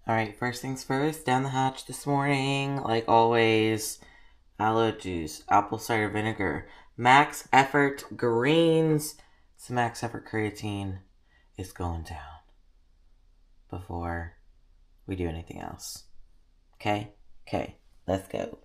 Alright, first things first, down the hatch this morning, like always, aloe juice, apple cider vinegar, MaxEffort greens, some MaxEffort creatine is going down before we do anything else. Okay, let's go.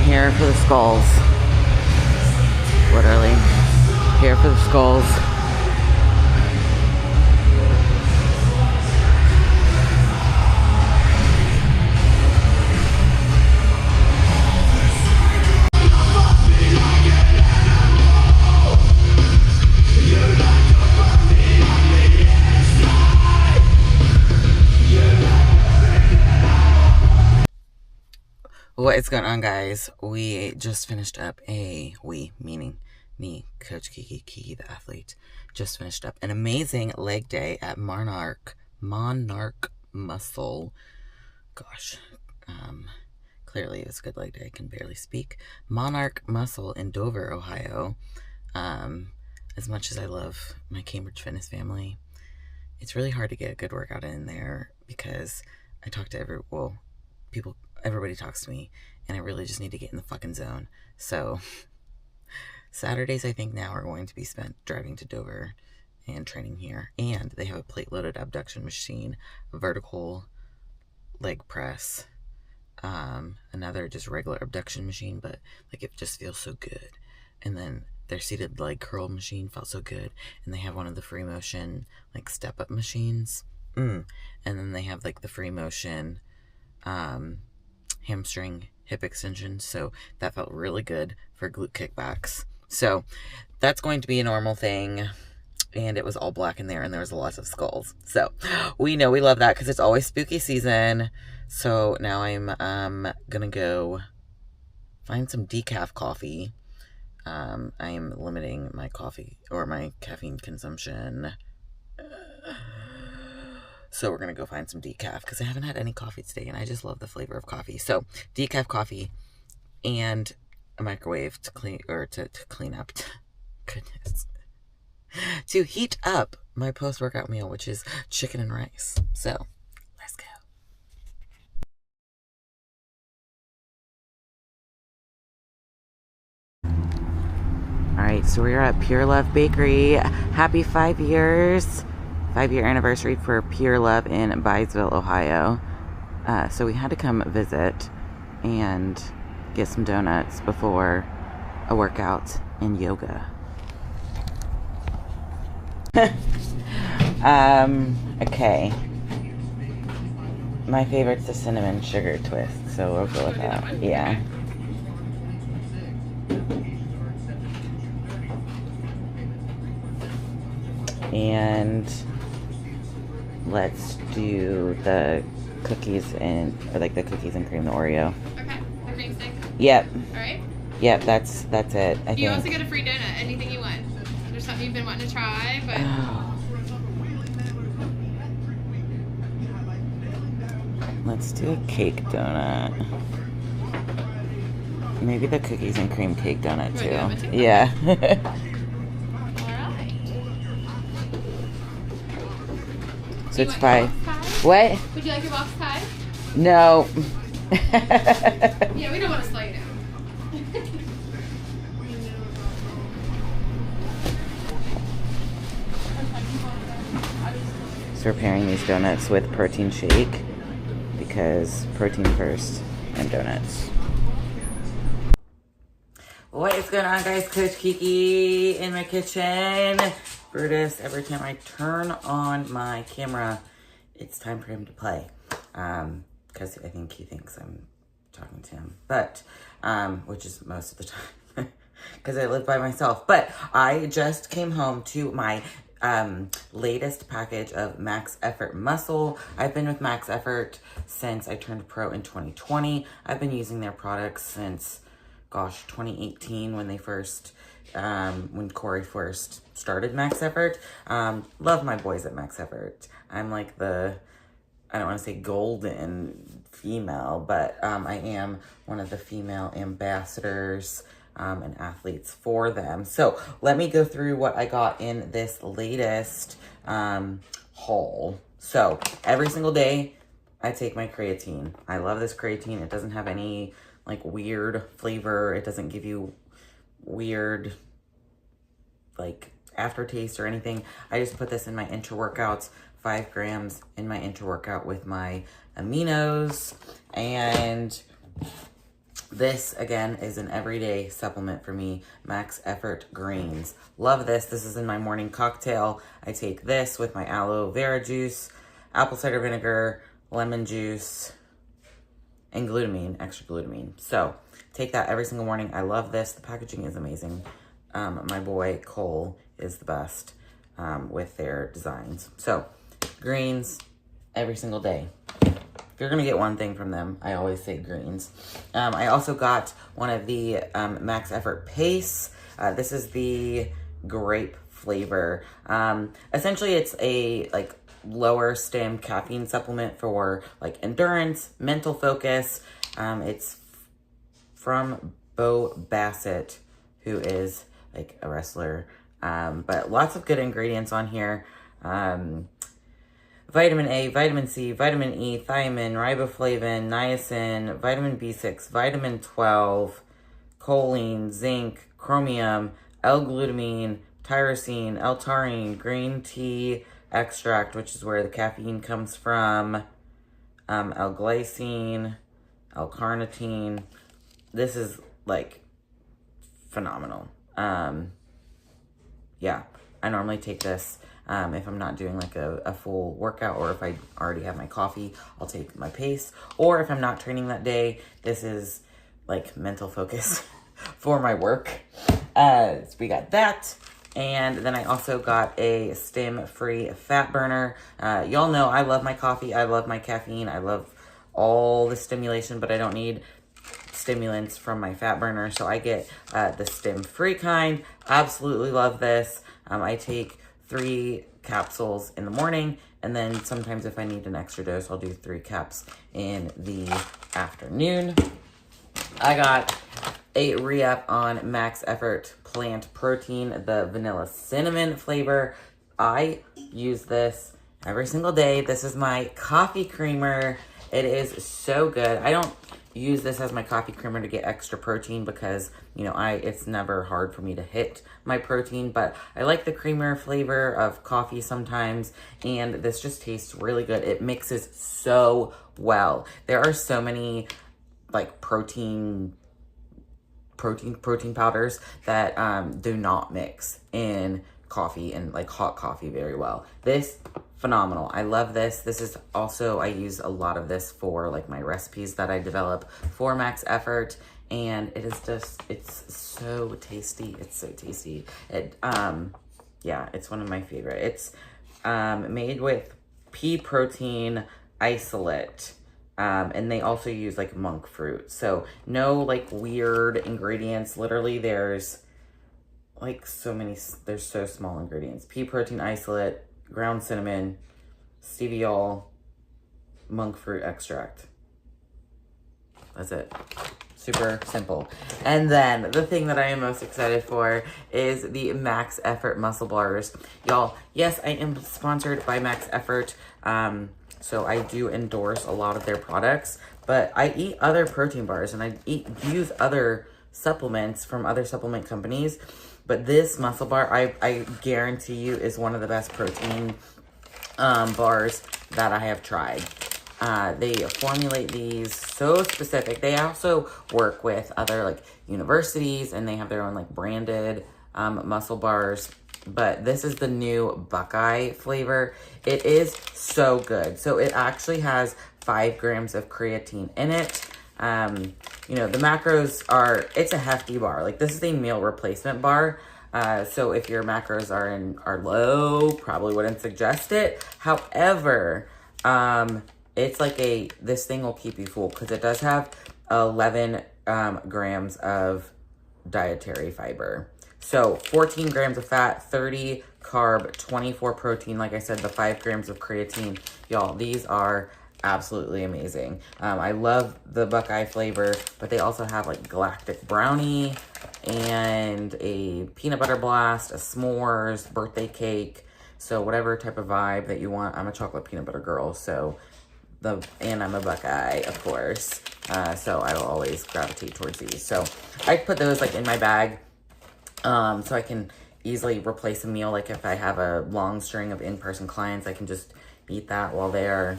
Here for the skulls. Literally. Here for the skulls. What is going on, guys? We just finished up meaning me, Coach Kiki the athlete, just finished up an amazing leg day at Monarch Muscle. Gosh, clearly it was a good leg day. I can barely speak. Monarch Muscle in Dover, Ohio. As much as I love my Cambridge Fitness family, it's really hard to get a good workout in there because I talk to people everybody talks to me, and I really just need to get in the fucking zone. So Saturdays, I think now, are going to be spent driving to Dover and training here. And they have a plate-loaded abduction machine, a vertical leg press, another just regular abduction machine, but like it just feels so good. And then their seated leg curl machine felt so good. And they have one of the free motion like step-up machines. And then they have like the free motion hamstring hip extension, so that felt really good for glute kickbacks. So that's going to be a normal thing, and it was all black in there, and there was lots of skulls. So we know we love that because it's always spooky season. So now I'm gonna go find some decaf coffee. I am limiting my coffee or my caffeine consumption. So we're going to go find some decaf because I haven't had any coffee today and I just love the flavor of coffee. So decaf coffee and a microwave to clean, or to clean up. Goodness. To heat up my post-workout meal, which is chicken and rice. So let's go. All right, so we're at Pure Love Bakery. Happy 5 years. 5-year anniversary for Pure Love in Byesville, Ohio. So we had to come visit and get some donuts before a workout and yoga. Okay. My favorite's the cinnamon sugar twist, so we'll go with that. Yeah. And let's do the cookies and, or like the cookies and cream, the Oreo. Okay, the cream stick? Yep. Alright. Yep, that's it, I think. You also get a free donut, anything you want. There's something you've been wanting to try, but... Oh. Let's do a cake donut. Maybe the cookies and cream cake donut too. Yeah. So it's 5. What? Would you like your box tie? No. Yeah, we don't want to slow you down. So we're pairing these donuts with protein shake because protein first and donuts. What is going on, guys? Coach Kiki in my kitchen. Brutus, every time I turn on my camera, it's time for him to play. Because I think he thinks I'm talking to him. But, which is most of the time. Because I live by myself. But I just came home to my latest package of MaxEffort Muscle. I've been with MaxEffort since I turned pro in 2020. I've been using their products since, gosh, 2018 when they first... when Corey first started MaxEffort. Love my boys at MaxEffort. I'm like the, I don't want to say golden female, but I am one of the female ambassadors and athletes for them. So let me go through what I got in this latest haul. So every single day I take my creatine. I love this creatine. It doesn't have any like weird flavor. It doesn't give you weird like aftertaste or anything. I just put this in my intra-workouts, 5 grams in my intra-workout with my aminos. And this again is an everyday supplement for me. MaxEffort Greens. Love this. This is in my morning cocktail. I take this with my aloe vera juice, apple cider vinegar, lemon juice, and glutamine, extra glutamine. So take that every single morning. I love this. The packaging is amazing. My boy Cole is the best with their designs. So greens every single day. If you're gonna get one thing from them, I always say greens. I also got one of the MaxEffort Pace. This is the grape flavor. Essentially, it's a like lower stem caffeine supplement for like endurance, mental focus. It's from Bo Bassett, who is like a wrestler. But lots of good ingredients on here. vitamin A, vitamin C, vitamin E, thiamine, riboflavin, niacin, vitamin B6, vitamin 12, choline, zinc, chromium, L-glutamine, tyrosine, L-taurine, green tea extract, which is where the caffeine comes from, L-glycine, L-carnitine. This is like phenomenal. Yeah, I normally take this if I'm not doing like a full workout, or if I already have my coffee, I'll take my pace. Or if I'm not training that day, this is like mental focus for my work. So we got that. And then I also got a stim-free fat burner. Y'all know I love my coffee. I love my caffeine. I love all the stimulation, but I don't need stimulants from my fat burner. So I get the stim-free kind. Absolutely love this. I take 3 capsules in the morning, and then sometimes if I need an extra dose, I'll do 3 caps in the afternoon. I got a re-up on MaxEffort Plant Protein, the vanilla cinnamon flavor. I use this every single day. This is my coffee creamer. It is so good. I don't use this as my coffee creamer to get extra protein because, you know, it's never hard for me to hit my protein, but I like the creamer flavor of coffee sometimes, and this just tastes really good. It mixes so well. There are so many like protein powders that do not mix in coffee and like hot coffee very well. This, phenomenal. I love this. This is also, I use a lot of this for like my recipes that I develop for MaxEffort, and it is just, it's so tasty. It's so tasty. Yeah, it's one of my favorite. It's made with pea protein isolate. And they also use like monk fruit. So no like weird ingredients. Literally there's like there's so small ingredients. Pea protein isolate, ground cinnamon, steviol, monk fruit extract. That's it. Super simple. And then the thing that I am most excited for is the MaxEffort Muscle Bars. Y'all, yes, I am sponsored by MaxEffort. So I do endorse a lot of their products, but I eat other protein bars and I use other supplements from other supplement companies. But this muscle bar, I guarantee you, is one of the best protein bars that I have tried. They formulate these so specific. They also work with other like universities, and they have their own like branded muscle bars. But this is the new Buckeye flavor. It is so good. So it actually has 5 grams of creatine in it. You know, the macros are, it's a hefty bar. Like, this is a meal replacement bar. So if your macros are low, probably wouldn't suggest it. However, it's like this thing will keep you full because it does have 11 grams of dietary fiber. So 14 grams of fat, 30 carb, 24 protein. Like I said, the 5 grams of creatine. Y'all, these are absolutely amazing. I love the Buckeye flavor, but they also have like galactic brownie and a peanut butter blast, a s'mores, birthday cake. So whatever type of vibe that you want. I'm a chocolate peanut butter girl, so and I'm a Buckeye, of course. So I will always gravitate towards these. So I put those like in my bag. So I can easily replace a meal. Like if I have a long string of in-person clients, I can just eat that while they're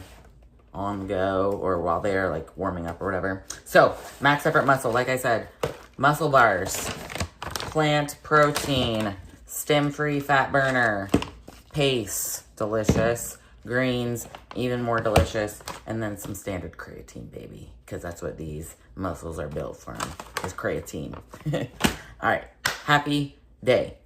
on go or while they're like warming up or whatever. So MaxEffort Muscle, like I said, muscle bars, plant protein, stem-free fat burner, pace, delicious, greens, even more delicious, and then some standard creatine, baby, because that's what these muscles are built from, is creatine. All right. Happy day.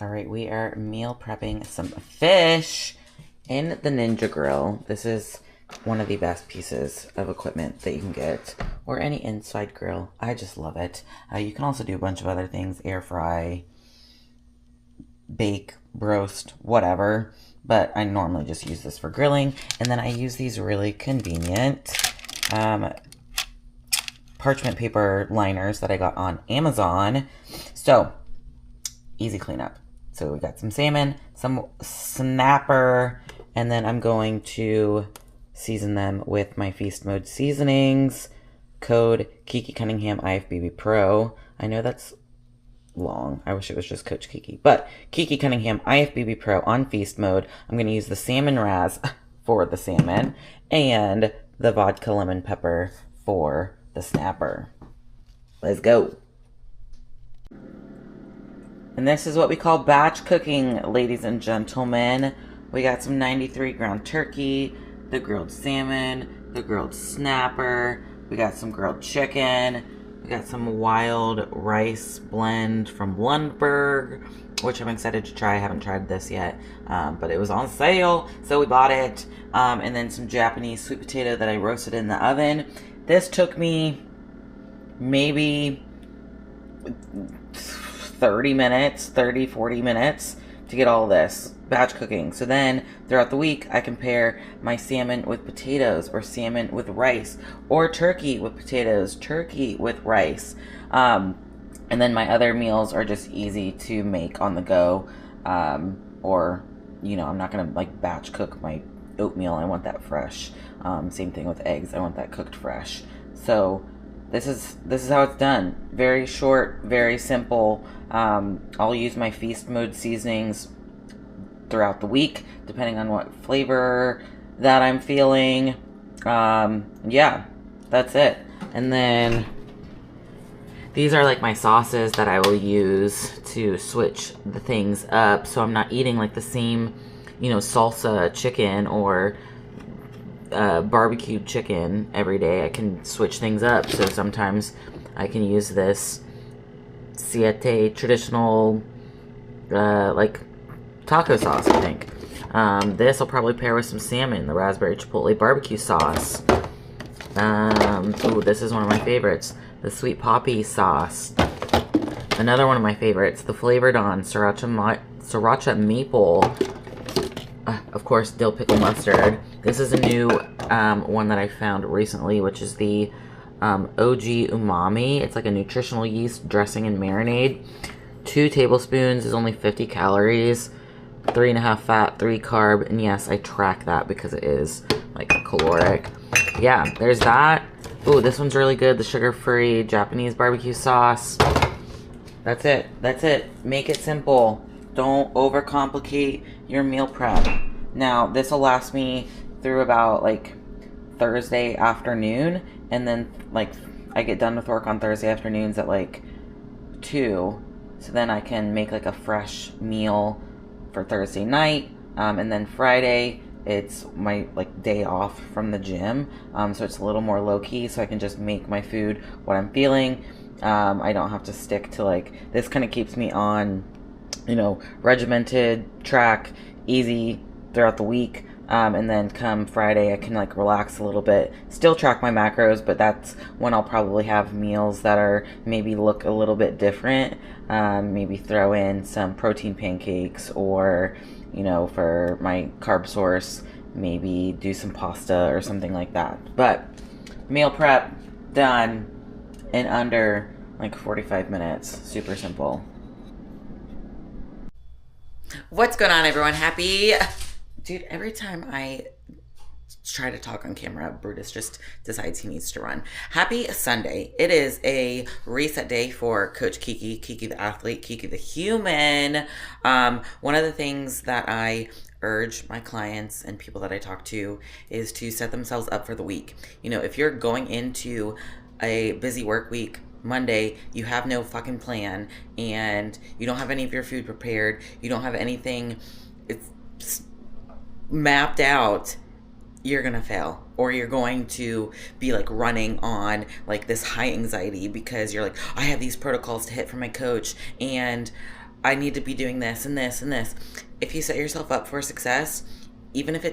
All right, we are meal prepping some fish in the Ninja Grill. This is one of the best pieces of equipment that you can get, or any inside grill. I just love it. You can also do a bunch of other things, air fry, bake, roast, whatever. But I normally just use this for grilling. And then I use these really convenient parchment paper liners that I got on Amazon. So, easy cleanup. So we got some salmon, some snapper, and then I'm going to season them with my Feast Mode seasonings. Code Kiki Cunningham IFBB Pro. I know that's long. I wish it was just Coach Kiki. But Kiki Cunningham IFBB Pro on Feast Mode. I'm going to use the salmon raz for the salmon and the vodka lemon pepper for the snapper. Let's go. And this is what we call batch cooking, ladies and gentlemen. We got some 93 ground turkey, the grilled salmon, the grilled snapper. We got some grilled chicken. We got some wild rice blend from Lundberg, which I'm excited to try. I haven't tried this yet, but it was on sale, so we bought it. And then some Japanese sweet potato that I roasted in the oven. This took me maybe 40 minutes to get all this batch cooking. So then throughout the week I can pair my salmon with potatoes, or salmon with rice, or turkey with potatoes, turkey with rice. And then my other meals are just easy to make on the go. Or, you know, I'm not gonna like batch cook my oatmeal. I want that fresh. Same thing with eggs. I want that cooked fresh. So this is how it's done. Very short, very simple. I'll use my Feast Mode seasonings throughout the week, depending on what flavor that I'm feeling. Yeah, that's it. And then these are like my sauces that I will use to switch the things up, so I'm not eating like the same, you know, salsa chicken or barbecued chicken every day. I can switch things up. So sometimes I can use this Siete traditional like taco sauce, I think. This I'll probably pair with some salmon, the raspberry chipotle barbecue sauce. Ooh, this is one of my favorites, the sweet poppy sauce. Another one of my favorites, the flavored on sriracha maple. Of course, dill pickle mustard. This is a new one that I found recently, which is the OG Umami. It's like a nutritional yeast dressing and marinade. 2 tablespoons is only 50 calories, 3.5 fat, 3 carb, and yes, I track that because it is like caloric. Yeah, there's that. Ooh, this one's really good, the sugar-free Japanese barbecue sauce. That's it. That's it. Make it simple. Don't overcomplicate your meal prep. Now, this will last me through about like Thursday afternoon, and then like I get done with work on Thursday afternoons at like 2, so then I can make like a fresh meal for Thursday night, and then Friday it's my like day off from the gym, so it's a little more low-key, so I can just make my food what I'm feeling. I don't have to stick to like, this kind of keeps me on, you know, regimented track, easy throughout the week. And then come Friday, I can like relax a little bit, still track my macros, but that's when I'll probably have meals that are maybe look a little bit different. Maybe throw in some protein pancakes, or, you know, for my carb source, maybe do some pasta or something like that. But meal prep done in under like 45 minutes. Super simple. What's going on, everyone? Happy... Dude, every time I try to talk on camera, Brutus just decides he needs to run. Happy Sunday. It is a reset day for Coach Kiki, Kiki the athlete, Kiki the human. One of the things that I urge my clients and people that I talk to is to set themselves up for the week. You know, if you're going into a busy work week, Monday, you have no fucking plan, and you don't have any of your food prepared, you don't have anything mapped out, you're gonna fail, or you're going to be like running on like this high anxiety because you're like, I have these protocols to hit from my coach, and I need to be doing this and this and this. If you set yourself up for success, even if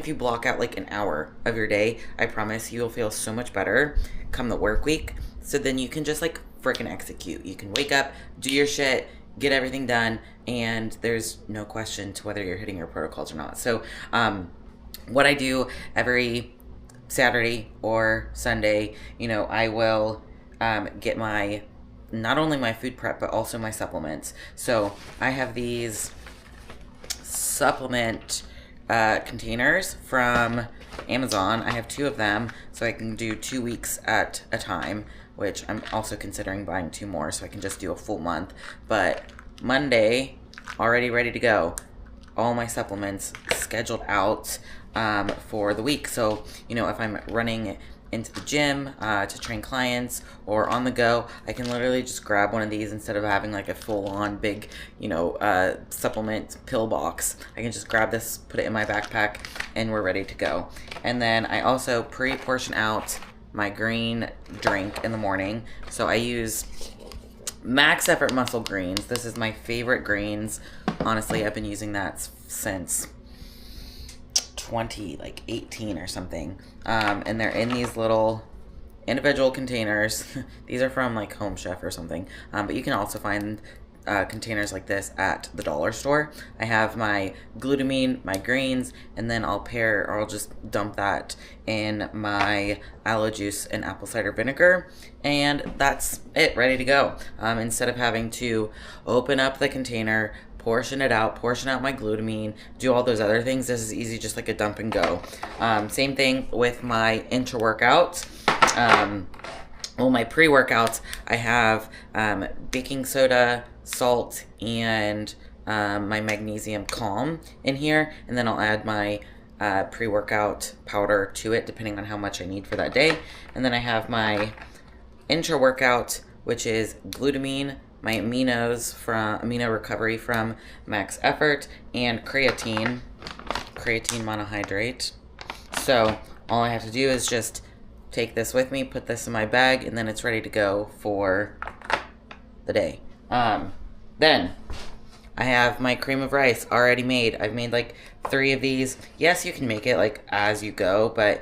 you block out like an hour of your day, I promise you will feel so much better come the work week. So then you can just like freaking execute. You can wake up, do your shit, get everything done, and there's no question to whether you're hitting your protocols or not. So what I do every Saturday or Sunday, I will get not only my food prep, but also my supplements. So I have these supplement containers from Amazon. I have 2 of them, so I can do 2 weeks at a time, which I'm also considering buying 2 more so I can just do a full month. But Monday, already ready to go. All my supplements scheduled out for the week. So, if I'm running into the gym to train clients or on the go, I can literally just grab one of these instead of having like a full-on big, supplement pill box. I can just grab this, put it in my backpack, and we're ready to go. And then I also pre-portion out my green drink in the morning. So I use MaxEffort Muscle greens. This is my favorite greens. Honestly, I've been using that since 2018 or something. And they're in these little individual containers. These are from like Home Chef or something. But you can also find containers like this at the dollar store. I have my glutamine, my greens, and then I'll just dump that in my aloe juice and apple cider vinegar, and that's it, ready to go. Instead of having to open up the container, portion out my glutamine, do all those other things, this is easy, just like a dump and go. Same thing with my intra-workouts. My pre-workouts, I have baking soda, salt, and my magnesium calm in here, and then I'll add my pre-workout powder to it depending on how much I need for that day. And then I have my intra-workout, which is glutamine, my amino recovery from MaxEffort, and creatine monohydrate. So all I have to do is just take this with me, put this in my bag, and then it's ready to go for the day. Then I have my cream of rice already made. I've made like 3 of these. Yes, you can make it like as you go, but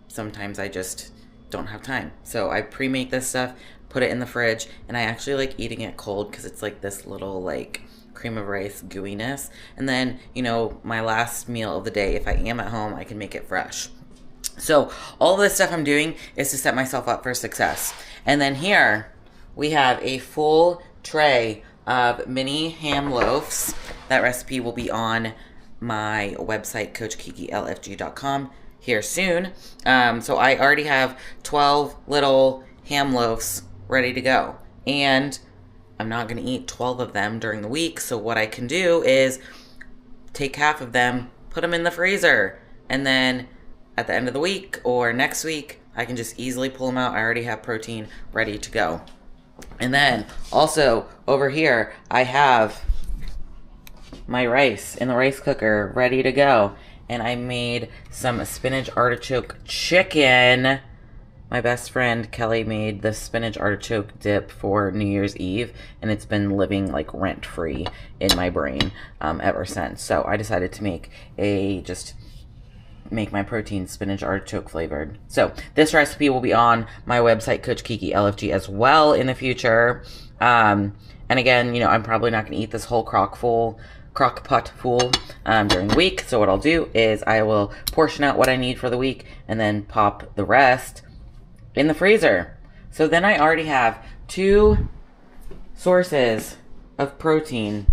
sometimes I just don't have time. So I pre-make this stuff, put it in the fridge, and I actually like eating it cold because it's like this little like cream of rice gooiness. And then, my last meal of the day, if I am at home, I can make it fresh. So all this stuff I'm doing is to set myself up for success. And then here we have a full tray of mini ham loaves. That recipe will be on my website, coachkikilfg.com, here soon. So I already have 12 little ham loaves ready to go. And I'm not going to eat 12 of them during the week. So what I can do is take half of them, put them in the freezer, and then at the end of the week or next week, I can just easily pull them out. I already have protein ready to go. And then also over here, I have my rice in the rice cooker ready to go. And I made some spinach artichoke chicken. My best friend Kelly made the spinach artichoke dip for New Year's Eve, and it's been living like rent-free in my brain ever since. So I decided to make my protein spinach artichoke flavored. So this recipe will be on my website, Coach Kiki LFG, as well in the future. And again, I'm probably not going to eat this whole crock pot full during the week. So what I'll do is I will portion out what I need for the week and then pop the rest in the freezer. So then I already have 2 sources of protein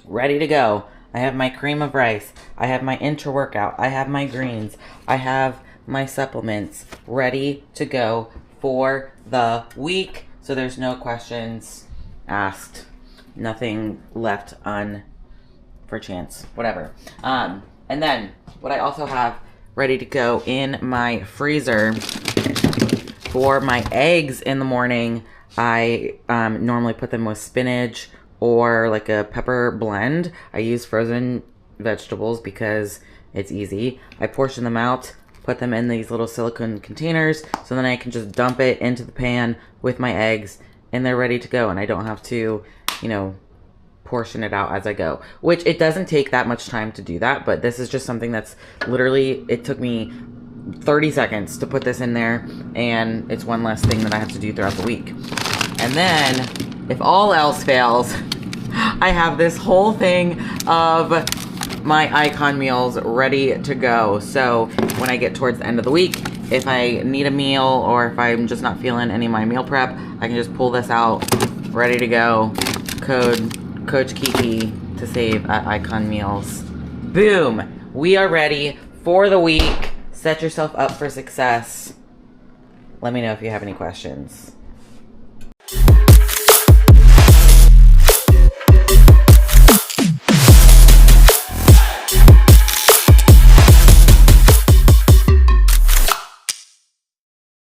ready to go. I have my cream of rice, I have my intra-workout, I have my greens, I have my supplements ready to go for the week. So there's no questions asked, nothing left for chance, whatever. And then what I also have ready to go in my freezer for my eggs in the morning, I normally put them with spinach or like a pepper blend. I use frozen vegetables because it's easy. I portion them out, put them in these little silicone containers, so then I can just dump it into the pan with my eggs and they're ready to go, and I don't have to, you know, portion it out as I go, which it doesn't take that much time to do that, but this is just something that's literally, it took me 30 seconds to put this in there, and it's one less thing that I have to do throughout the week. And then, if all else fails, I have this whole thing of my icon meals ready to go. So when I get towards the end of the week, if I need a meal or if I'm just not feeling any of my meal prep, I can just pull this out, ready to go. Code Coach Kiki to save at Icon Meals. Boom! We are ready for the week. Set yourself up for success. Let me know if you have any questions.